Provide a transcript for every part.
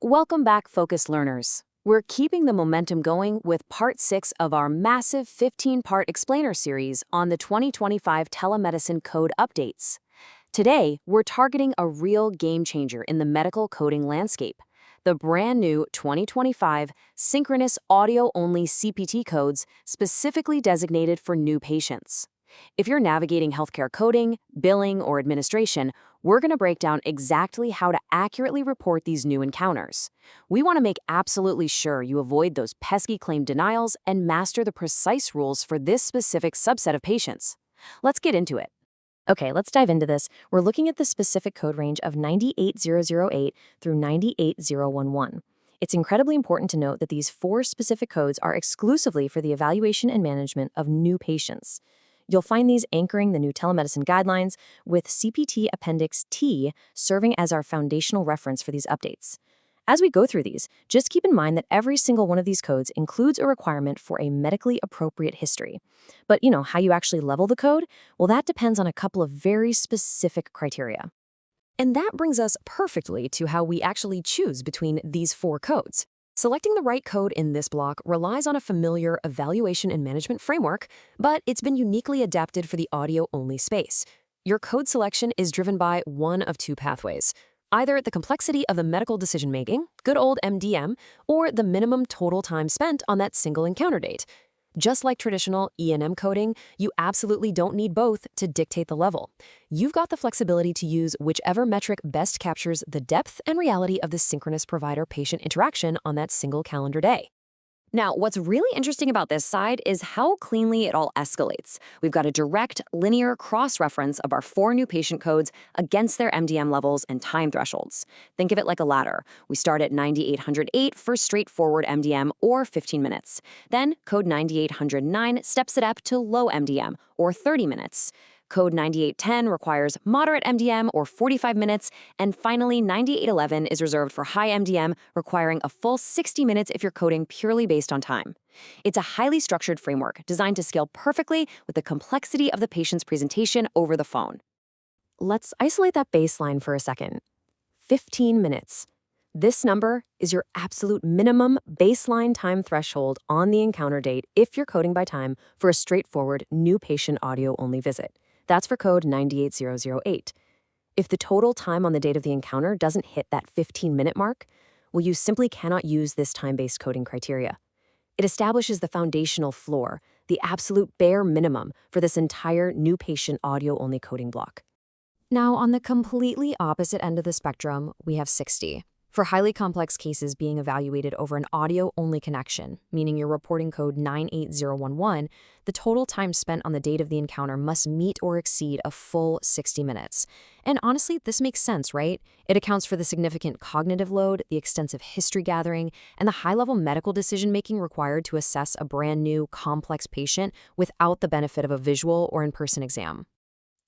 Welcome back, focused learners. We're keeping the momentum going with part 6 of our massive 15-part explainer series on the 2025 telemedicine code updates. Today, we're targeting a real game changer in the medical coding landscape, the brand new 2025 Synchronous audio-only CPT codes specifically designated for new patients. If you're navigating healthcare coding, billing, or administration, we're going to break down exactly how to accurately report these new encounters. We want to make absolutely sure you avoid those pesky claim denials and master the precise rules for this specific subset of patients. Let's get into it. Okay, let's dive into this. We're looking at the specific code range of 98008 through 98011. It's incredibly important to note that these 4 specific codes are exclusively for the evaluation and management of new patients. You'll find these anchoring the new telemedicine guidelines, with CPT Appendix T serving as our foundational reference for these updates. As we go through these, just keep in mind that every single one of these codes includes a requirement for a medically appropriate history. But how you actually level the code? Well, that depends on a couple of very specific criteria. And that brings us perfectly to how we actually choose between these 4 codes. Selecting the right code in this block relies on a familiar evaluation and management framework, but it's been uniquely adapted for the audio-only space. Your code selection is driven by one of 2 pathways: either the complexity of the medical decision-making, good old MDM, or the minimum total time spent on that single encounter date. Just like traditional E&M coding, you absolutely don't need both to dictate the level. You've got the flexibility to use whichever metric best captures the depth and reality of the synchronous provider-patient interaction on that single calendar day. Now, what's really interesting about this side is how cleanly it all escalates. We've got a direct, linear cross-reference of our 4 new patient codes against their MDM levels and time thresholds. Think of it like a ladder. We start at 9808 for straightforward MDM, or 15 minutes. Then, code 9809 steps it up to low MDM, or 30 minutes. Code 9810 requires moderate MDM, or 45 minutes, and finally 9811 is reserved for high MDM, requiring a full 60 minutes if you're coding purely based on time. It's a highly structured framework designed to scale perfectly with the complexity of the patient's presentation over the phone. Let's isolate that baseline for a second. 15 minutes. This number is your absolute minimum baseline time threshold on the encounter date if you're coding by time for a straightforward new patient audio-only visit. That's for code 98008. If the total time on the date of the encounter doesn't hit that 15-minute mark, well, you simply cannot use this time-based coding criteria. It establishes the foundational floor, the absolute bare minimum for this entire new patient audio-only coding block. Now, on the completely opposite end of the spectrum, we have 60. For highly complex cases being evaluated over an audio-only connection, meaning you're reporting code 98011, the total time spent on the date of the encounter must meet or exceed a full 60 minutes. And honestly, this makes sense, right? It accounts for the significant cognitive load, the extensive history gathering, and the high-level medical decision-making required to assess a brand new, complex patient without the benefit of a visual or in-person exam.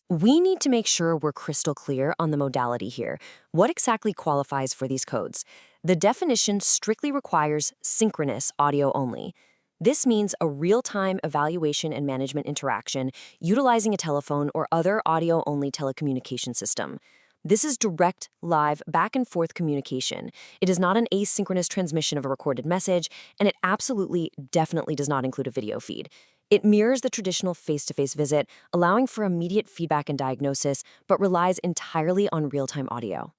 We need to make sure we're crystal clear on the modality here. What exactly qualifies for these codes? The definition strictly requires synchronous audio only. This means a real-time evaluation and management interaction utilizing a telephone or other audio-only telecommunication system. This is direct, live, back-and-forth communication. It is not an asynchronous transmission of a recorded message, and it absolutely, definitely does not include a video feed. It mirrors the traditional face-to-face visit, allowing for immediate feedback and diagnosis, but relies entirely on real-time audio.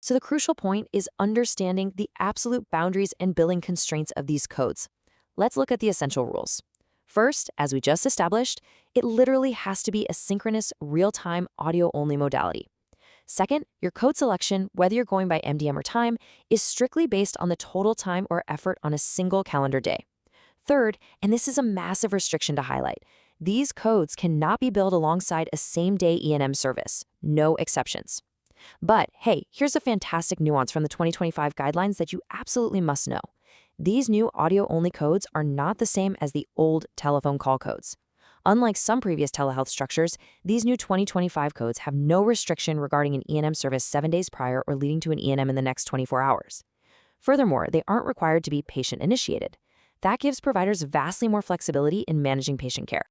So the crucial point is understanding the absolute boundaries and billing constraints of these codes. Let's look at the essential rules. First, as we just established, it literally has to be a synchronous, real-time, audio-only modality. Second, your code selection, whether you're going by MDM or time, is strictly based on the total time or effort on a single calendar day. Third, and this is a massive restriction to highlight, these codes cannot be billed alongside a same-day E&M service. No exceptions. But hey, here's a fantastic nuance from the 2025 guidelines that you absolutely must know. These new audio-only codes are not the same as the old telephone call codes. Unlike some previous telehealth structures, these new 2025 codes have no restriction regarding an E&M service 7 days prior or leading to an E&M in the next 24 hours. Furthermore, they aren't required to be patient-initiated. That gives providers vastly more flexibility in managing patient care.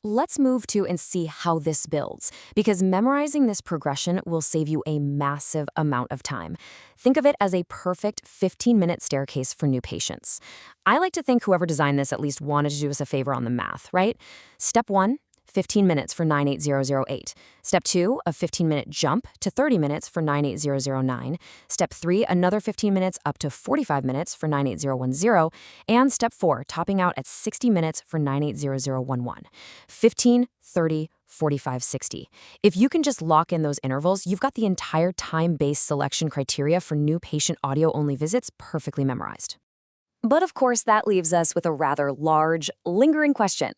Let's move to and see how this builds, because memorizing this progression will save you a massive amount of time. Think of it as a perfect 15-minute staircase for new patients. I like to think whoever designed this at least wanted to do us a favor on the math, right? Step 1, 15 minutes for 98008. Step 2, a 15-minute jump to 30 minutes for 98009. Step 3, another 15 minutes up to 45 minutes for 98010. And Step 4, topping out at 60 minutes for 98011. 15, 30, 45, 60. If you can just lock in those intervals, you've got the entire time-based selection criteria for new patient audio-only visits perfectly memorized. But of course, that leaves us with a rather large, lingering question.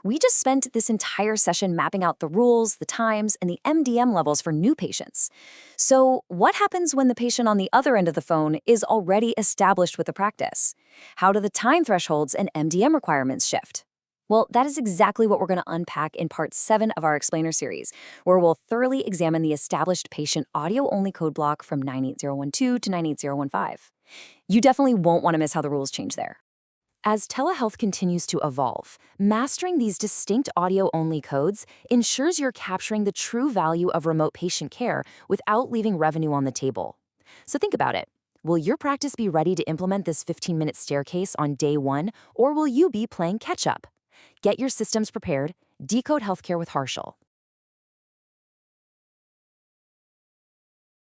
We just spent this entire session mapping out the rules, the times, and the MDM levels for new patients. So what happens when the patient on the other end of the phone is already established with the practice? How do the time thresholds and MDM requirements shift? Well, that is exactly what we're going to unpack in Part 7 of our Explainer series, where we'll thoroughly examine the established patient audio-only code block from 98012 to 98015. You definitely won't want to miss how the rules change there. As telehealth continues to evolve, mastering these distinct audio-only codes ensures you're capturing the true value of remote patient care without leaving revenue on the table. So think about it. Will your practice be ready to implement this 15-minute staircase on day 1, or will you be playing catch-up? Get your systems prepared. Decode Healthcare with Harshal.